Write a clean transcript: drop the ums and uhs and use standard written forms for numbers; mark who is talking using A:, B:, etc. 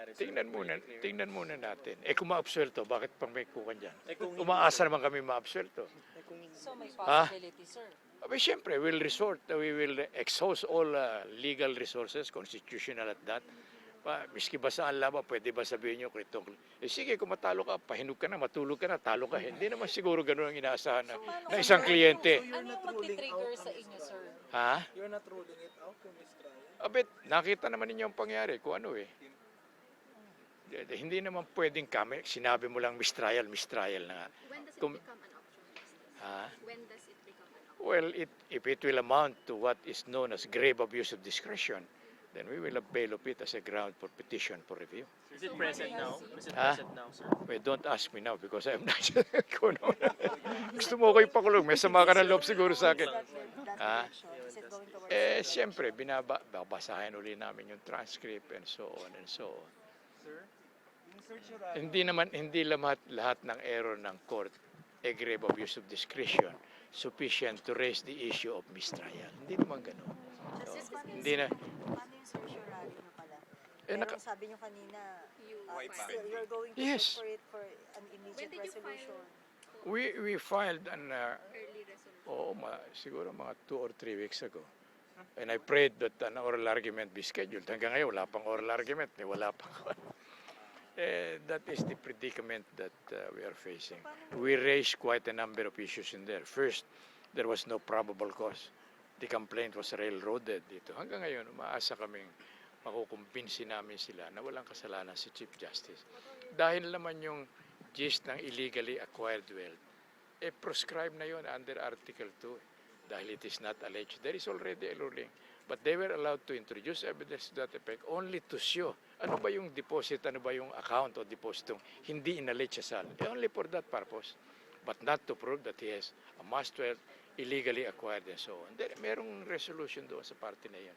A: mangyayari? sir?
B: Tingnan muna natin. Kung maabsuelto, bakit pang may kukan dyan?
A: Kung hindi,
B: Umaasa naman kami maabsuelto.
C: So may
B: Ah?
C: possibility, sir.
B: Siyempre, we will exhaust all legal resources, constitutional at that. Miski ba saan laban, pwede ba sabihin nyo, sige, kung matalo ka, pahinog ka na, matulog ka na, talo ka. Hindi naman siguro ganun ang inaasahan na isang kliyente.
C: Ano yung magti-trigger sa inyo, sir?
B: Ha?
A: You're not ruling it out kung mistrial?
B: Nakita naman ninyo ang pangyari kung ano Hindi naman pwedeng kami, sinabi mo lang mistrial na nga.
D: When does it
B: Kung-
D: become an option?
B: Ha?
D: When does it become an option?
B: Well, if it will amount to what is known as grave abuse of discretion, then we will avail of it as a ground for petition for review.
A: Is it present now? Is it
B: Ha?
A: present now, sir?
B: Well, don't ask me now because I'm not kung ano. Gusto mo ko ipakulong, may sama ka ng loob siguro sa akin. Ha? Siyempre, babasahin uli namin yung transcript and so on and so on.
A: Sir?
B: Hindi lahat ng error ng court grave abuse of discretion sufficient to raise the issue of mistrial. Hindi naman gano'n. Hindi na.
E: Paano yung certiorari nyo pala?
B: naka-
E: Pero sabi nyo kanina,
D: file.
E: you're going to
B: Yes.
E: push for it for an immediate
D: When did you
E: resolution.
B: We filed an
D: Early resolution.
B: siguro mga 2 or 3 weeks ago. And I prayed that an oral argument be scheduled. Hanggang ngayon, wala pang oral argument. Wala pang that is the predicament that we are facing. We raised quite a number of issues in there. First, there was no probable cause. The complaint was railroaded dito. Hanggang ngayon, umaasa kaming makukumbinsi namin sila na walang kasalanan si Chief Justice. Dahil naman yung gist ng illegally acquired wealth, proscribed na yun under Article 2. Dahil it is not alleged. There is already a ruling. But they were allowed to introduce evidence to that effect only to show ano ba yung deposit, ano ba yung account o depositong hindi inallege sa sal. Only for that purpose. But not to prove that he has amassed wealth illegally acquired and so on. Merong resolution doon sa parte na yan.